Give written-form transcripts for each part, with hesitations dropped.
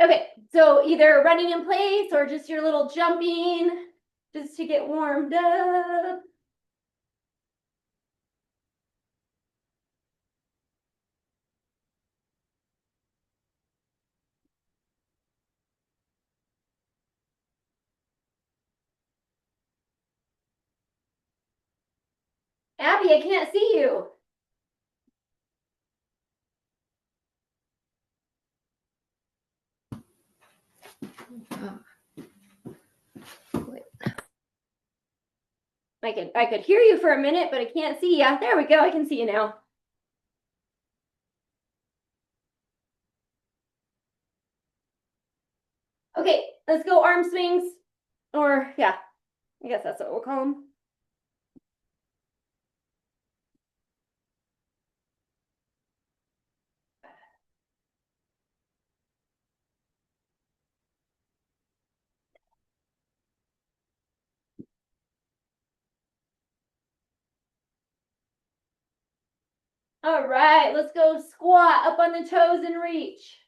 Okay, so either running in place or just your little jumping, just to get warmed up. Abby, I can't see you. I could hear you for a minute, but I can't see you. There we go. I can see you now. Okay, let's go arm swings. Or yeah, I guess that's what we'll call them. All right, let's go squat up on the toes and reach.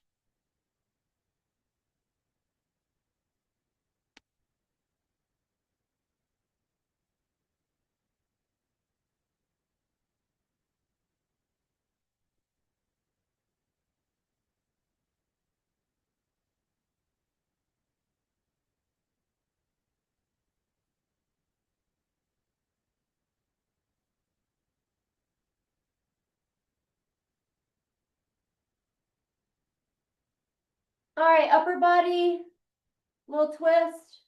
All right, upper body, little twist.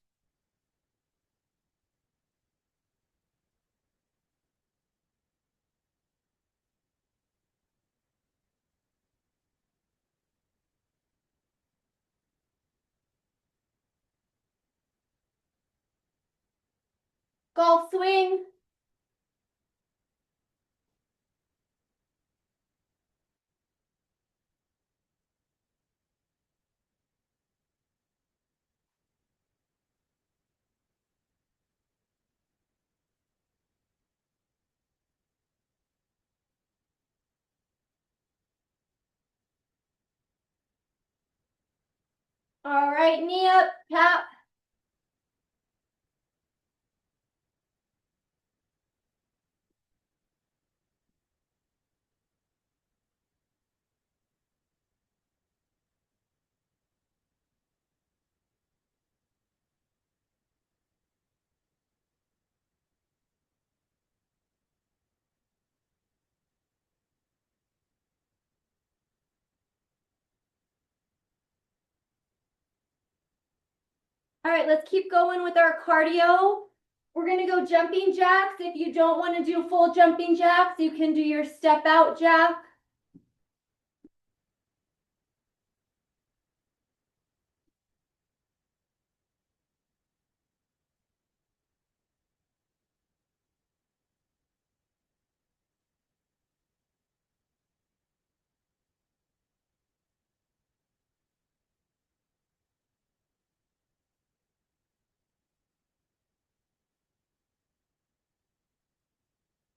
Golf swing. All right, knee up, tap. All right, let's keep going with our cardio. We're gonna go jumping jacks. If you don't want to do full jumping jacks, you can do your step out jack.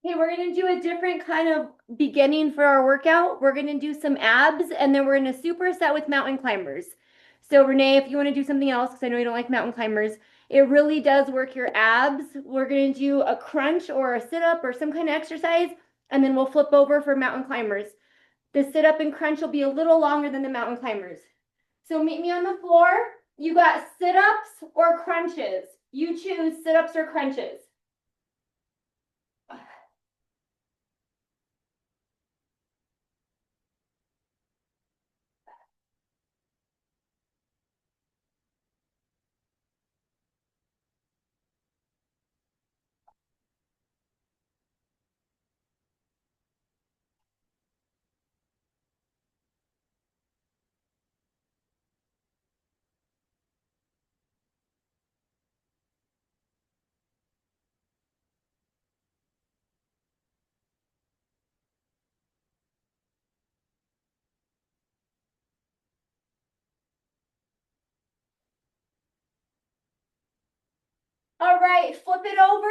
Okay, we're gonna do a different kind of beginning for our workout. We're gonna do some abs and then we're gonna superset with mountain climbers. So Renee, if you want to do something else, because I know you don't like mountain climbers, it really does work your abs. We're gonna do a crunch or a sit-up or some kind of exercise, and then we'll flip over for mountain climbers. The sit-up and crunch will be a little longer than the mountain climbers. So meet me on the floor. You got sit-ups or crunches. You choose sit-ups or crunches. All right, flip it over.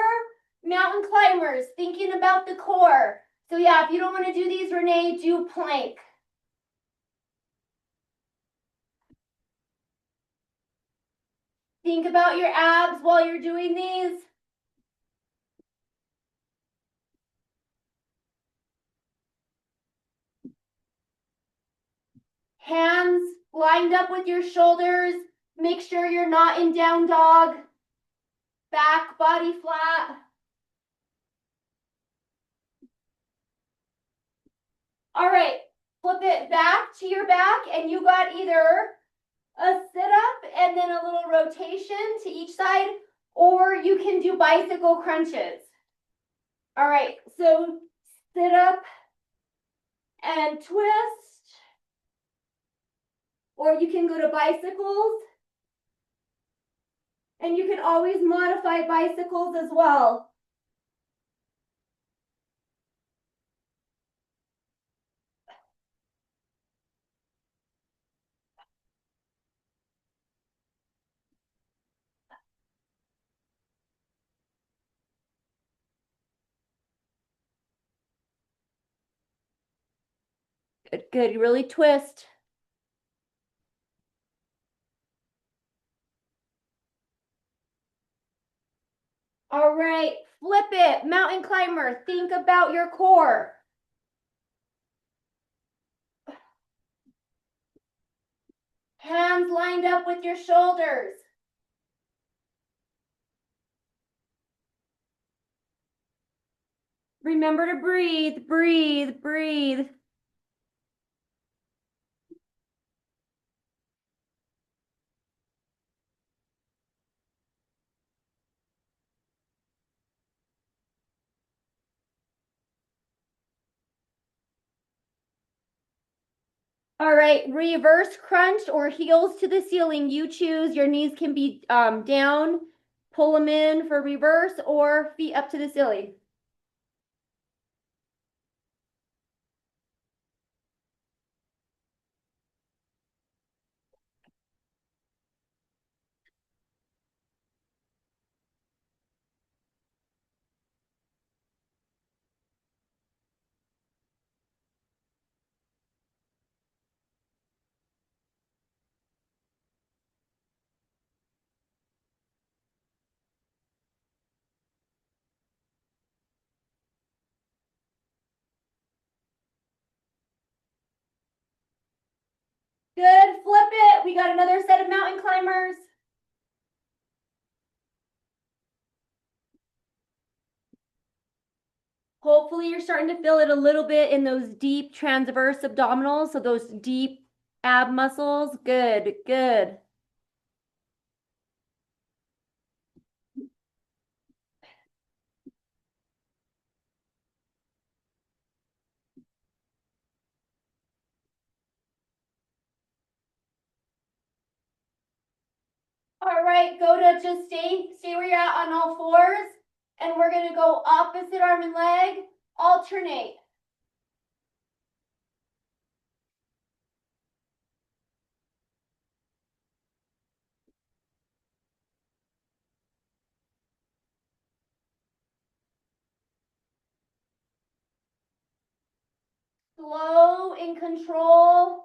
Mountain climbers, thinking about the core. So yeah, if you don't want to do these, Renee, do plank. Think about your abs while you're doing these. Hands lined up with your shoulders. Make sure you're not in down dog. Back body flat. All right, flip it back to your back and you got either a sit up and then a little rotation to each side, or you can do bicycle crunches. All right, so sit up and twist, or you can go to bicycles, and you can always modify bicycles as well. Good, good, you really twist. All right, flip it, mountain climber, think about your core. Hands lined up with your shoulders. Remember to breathe, breathe, breathe. All right, reverse crunch or heels to the ceiling. You choose. Your knees can be down. Pull them in for reverse or feet up to the ceiling. Good, flip it. We got another set of mountain climbers. Hopefully you're starting to feel it a little bit in those deep transverse abdominals, so those deep ab muscles. Good, good. All right, go to just stay where you're at on all fours, and we're gonna go opposite arm and leg, alternate. Slow and control.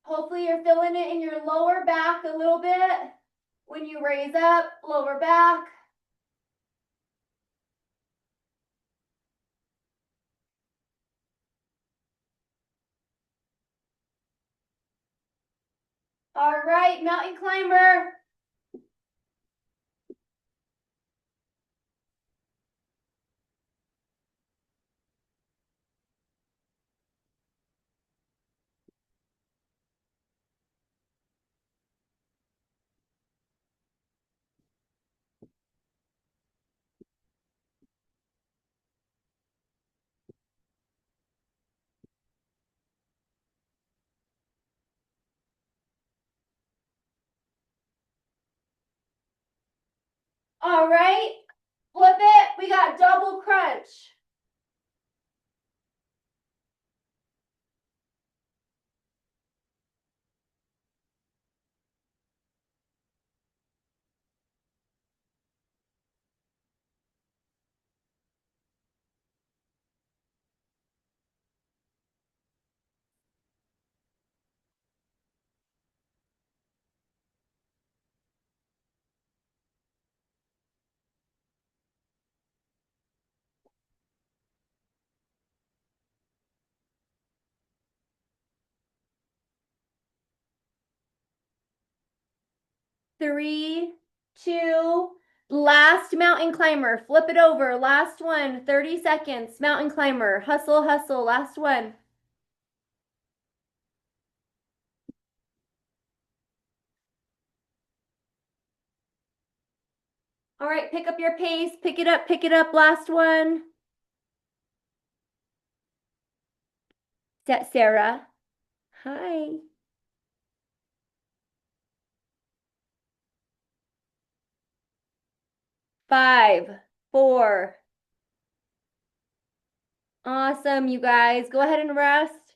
Hopefully you're feeling it in your lower back a little bit. When you raise up, lower back. All right, mountain climber. All right, flip it. We got double crunch. 3, 2, last mountain climber. Flip it over. Last one. 30 seconds. Mountain climber. Hustle, hustle. Last one. All right, pick up your pace. Pick it up, pick it up. Last one. Is that Sarah? Hi. 5, 4. Awesome, you guys. Go ahead and rest.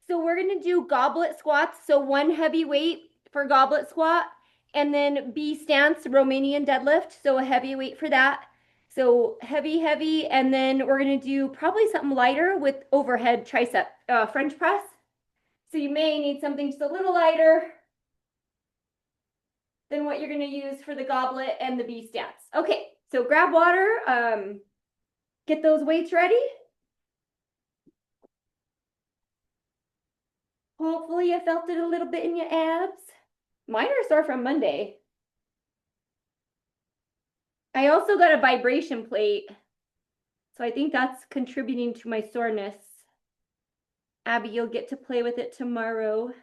So we're gonna do goblet squats. So one heavy weight for goblet squat, and then B stance, Romanian deadlift. So a heavy weight for that. So heavy, heavy, and then we're gonna do probably something lighter with overhead tricep, French press. So you may need something just a little lighter than what you're gonna use for the goblet and the B stance. Okay, so grab water, get those weights ready. Hopefully you felt it a little bit in your abs. Mine are sore from Monday. I also got a vibration plate, so I think that's contributing to my soreness. Abby, you'll get to play with it tomorrow.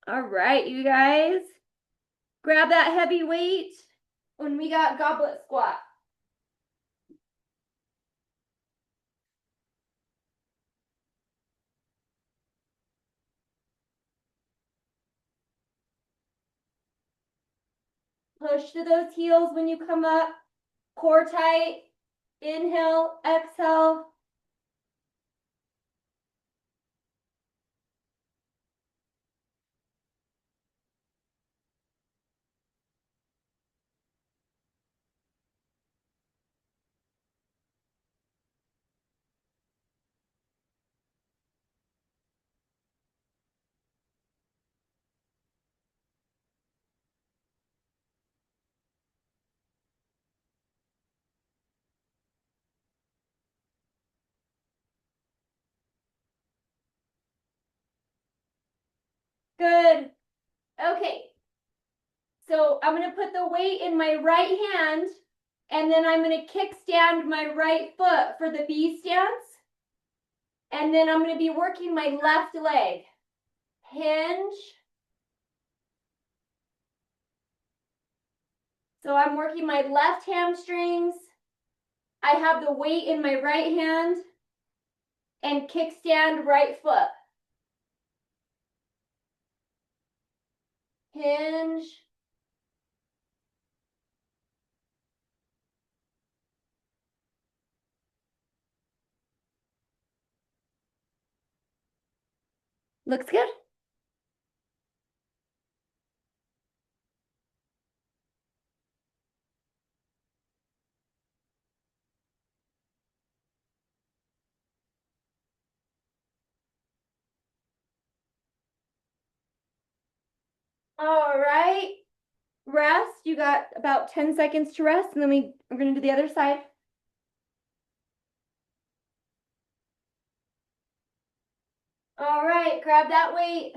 All right, you guys. Grab that heavy weight when we got goblet squat. Push to those heels when you come up. Core tight. Inhale, exhale. Good. Okay. So I'm going to put the weight in my right hand, and then I'm going to kickstand my right foot for the B stance. And then I'm going to be working my left leg. Hinge. So I'm working my left hamstrings. I have the weight in my right hand and kickstand right foot. Hinge. Looks good. All right. Rest. You got about 10 seconds to rest, and then we're going to do the other side. All right. Grab that weight.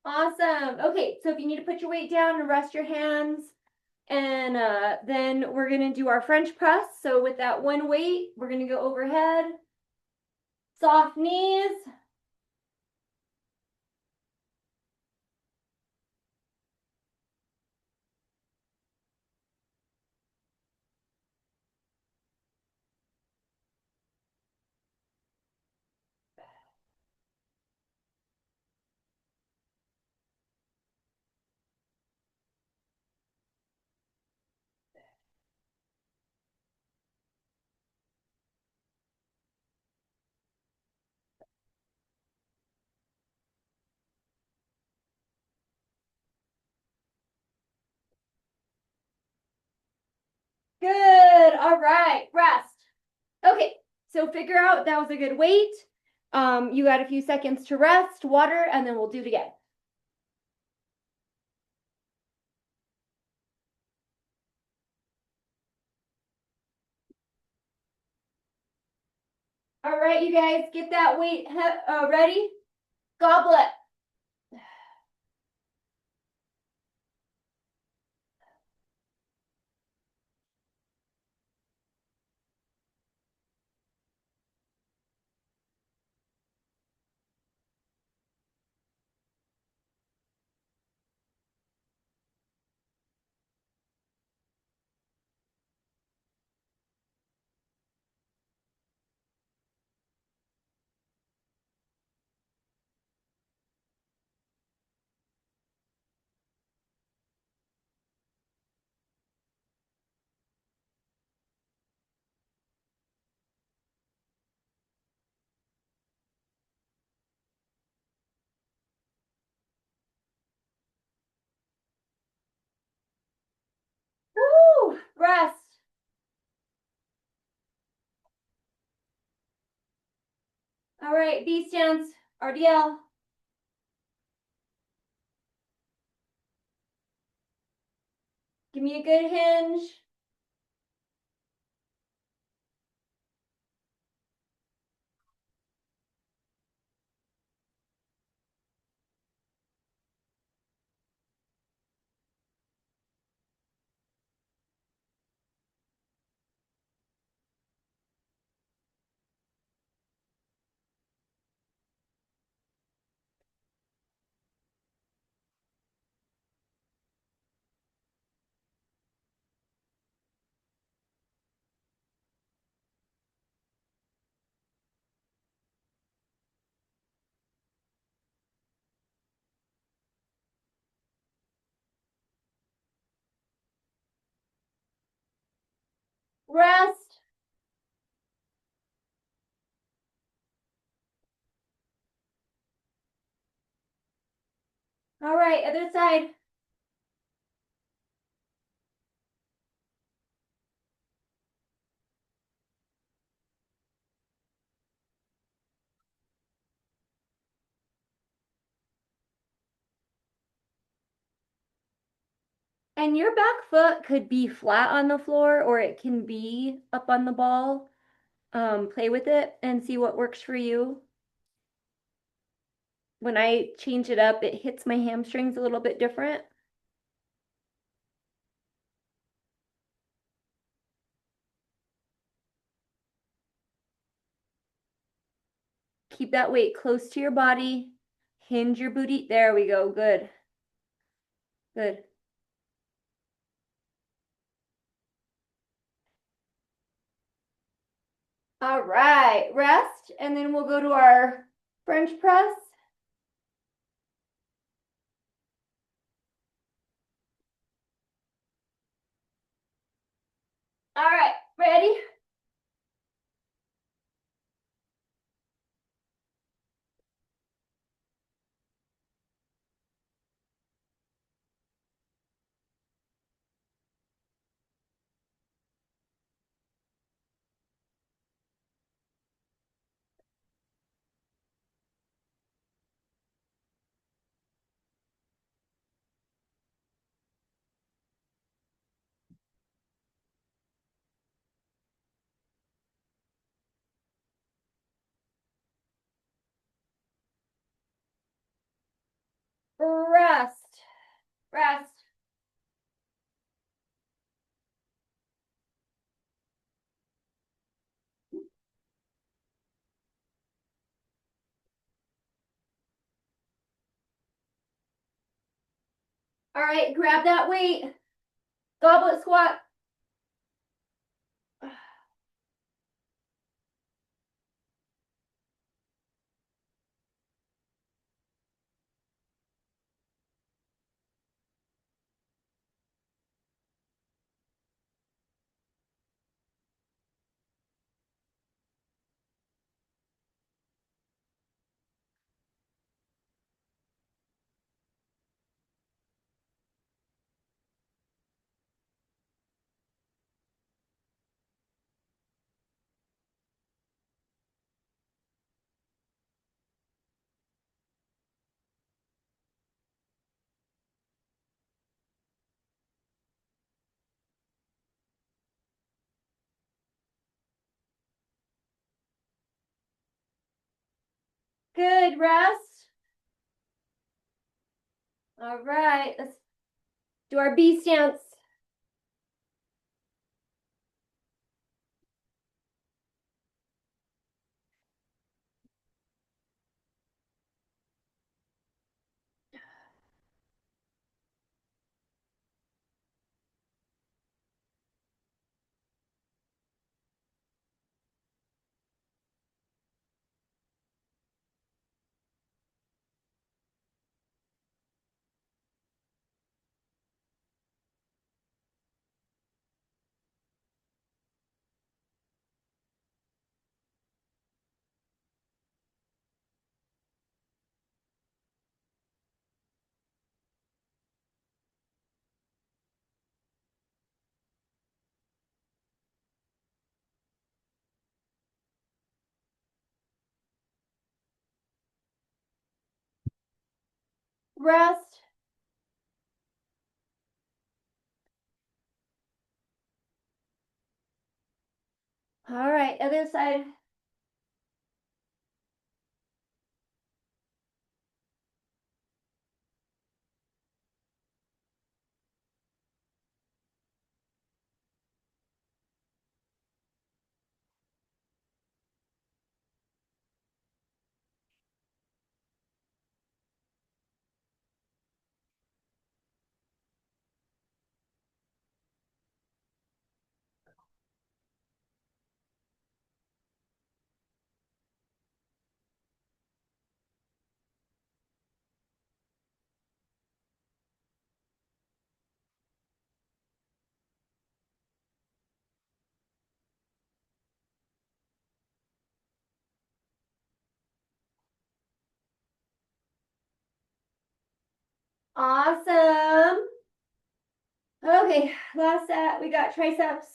Awesome. Okay, so if you need to put your weight down and rest your hands, and then we're gonna do our French press. So with that one weight, we're gonna go overhead, soft knees. So figure out that was a good weight. You got a few seconds to rest, water, and then we'll do it again. All right, you guys, get that weight ready. Goblet. Woo! Rest. All right, B stance, RDL. Give me a good hinge. Rest. All right, other side. And your back foot could be flat on the floor or it can be up on the ball. Play with it and see what works for you. When I change it up, it hits my hamstrings a little bit different. Keep that weight close to your body. Hinge your booty. There we go. Good. Good. All right. Rest. And then we'll go to our French press. All right. Ready? Rest. Rest. All right. Grab that weight. Goblet squat. Good, rest. All right, let's do our B stance. Rest. All right, other side. Awesome. Okay, last set, we got triceps.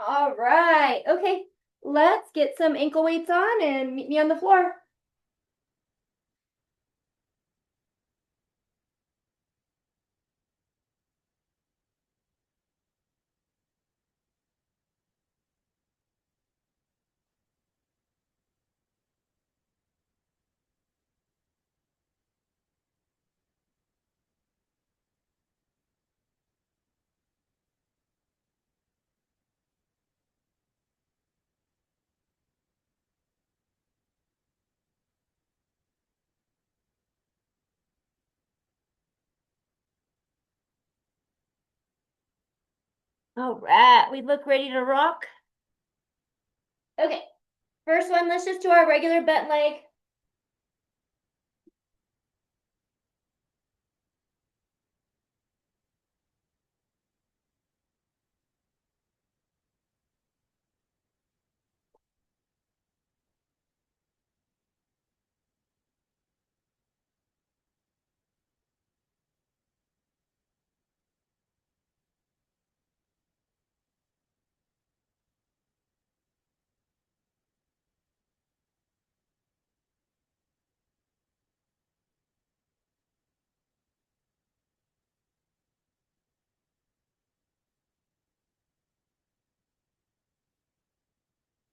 All right, okay, let's get some ankle weights on and meet me on the floor. All right, we look ready to rock. Okay, first one, let's just do our regular bent leg.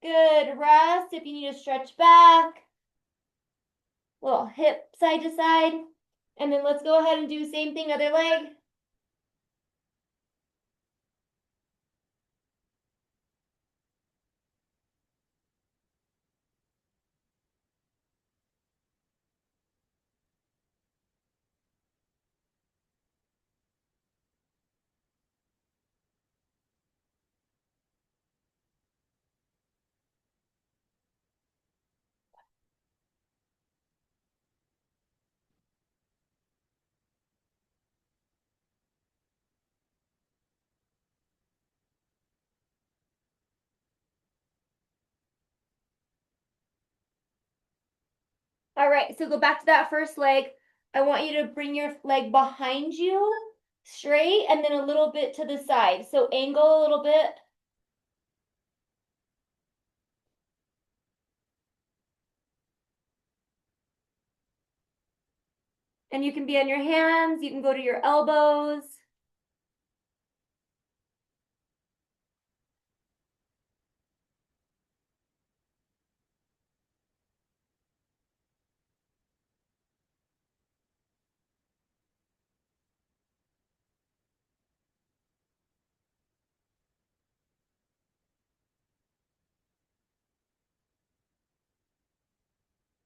Good, rest. If you need to stretch back, little hip side to side. And then let's go ahead and do same thing, other leg. All right, so go back to that first leg. I want you to bring your leg behind you, straight, and then a little bit to the side. So angle a little bit. And you can be on your hands, you can go to your elbows.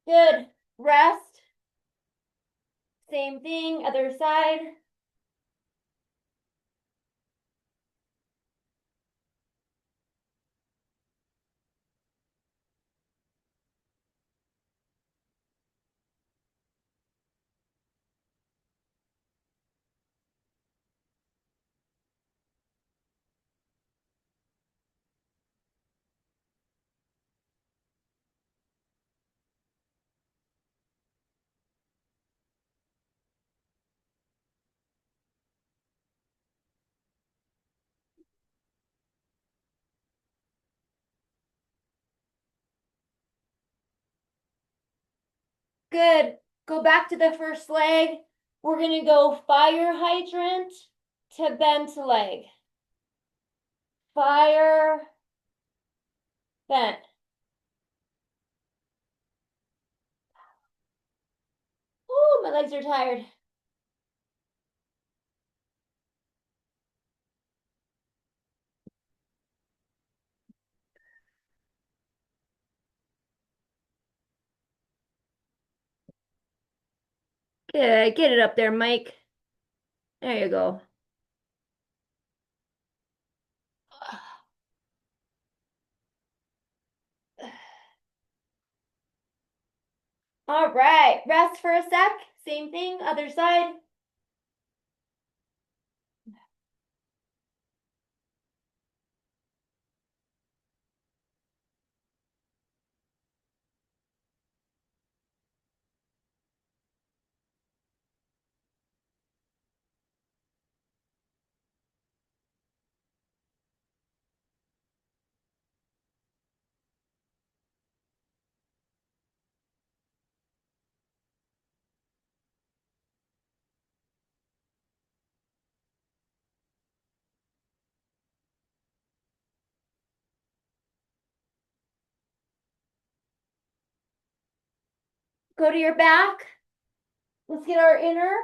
Good. Rest. Same thing, other side. Good. Go back to the first leg. We're going to go fire hydrant to bent leg. Fire, bent. Oh, my legs are tired. Good. Get it up there, Mike. There you go. All right. Rest for a sec. Same thing, other side. Go to your back. Let's get our inner.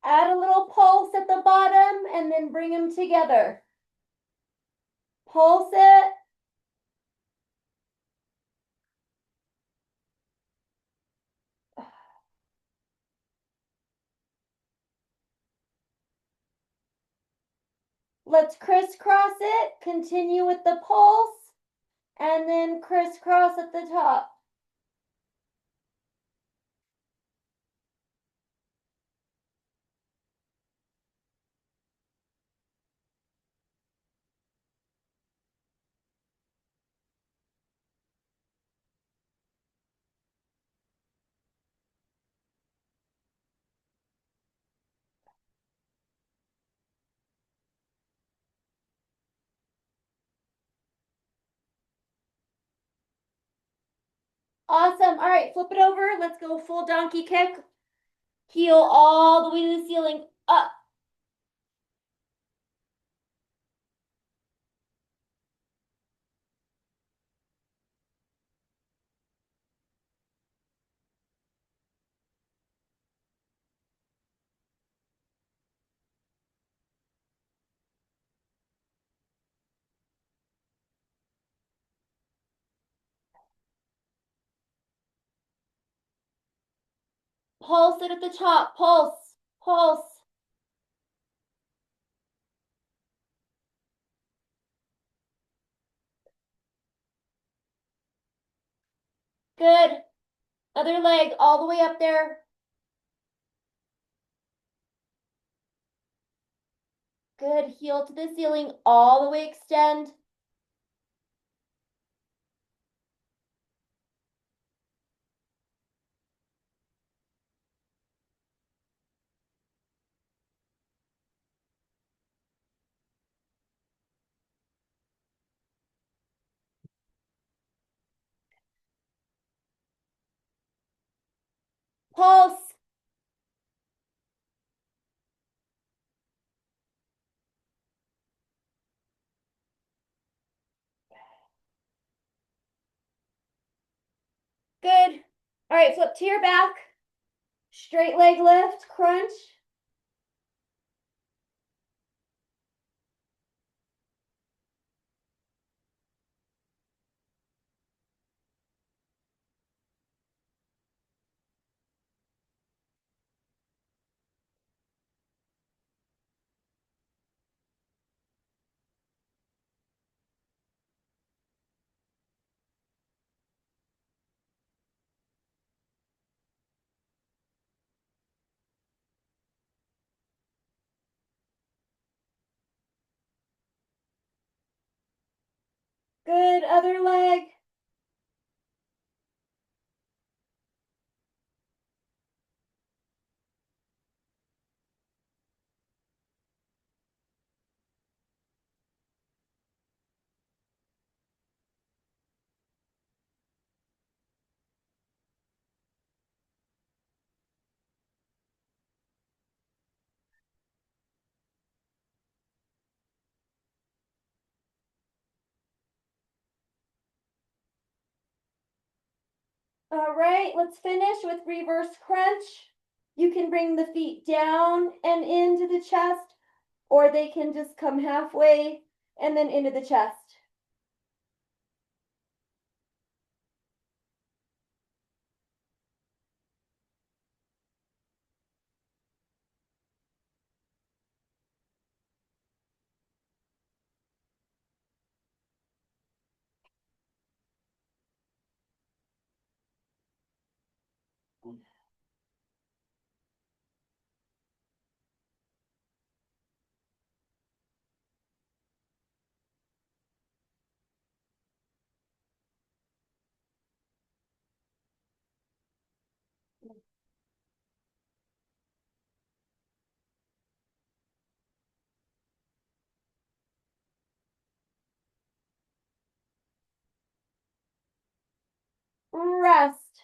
Add a little pulse at the bottom and then bring them together. Pulse it. Let's crisscross it. Continue with the pulse and then crisscross at the top. Awesome. All right, flip it over. Let's go full donkey kick. Heel all the way to the ceiling. Up. Pulse it at the top. Pulse, pulse. Good. Other leg all the way up there. Good. Heel to the ceiling, all the way extend. Pulse. Good. All right, flip to your back. Straight leg lift, crunch. Good. Other leg. All right, let's finish with reverse crunch. You can bring the feet down and into the chest, or they can just come halfway and then into the chest. Rest.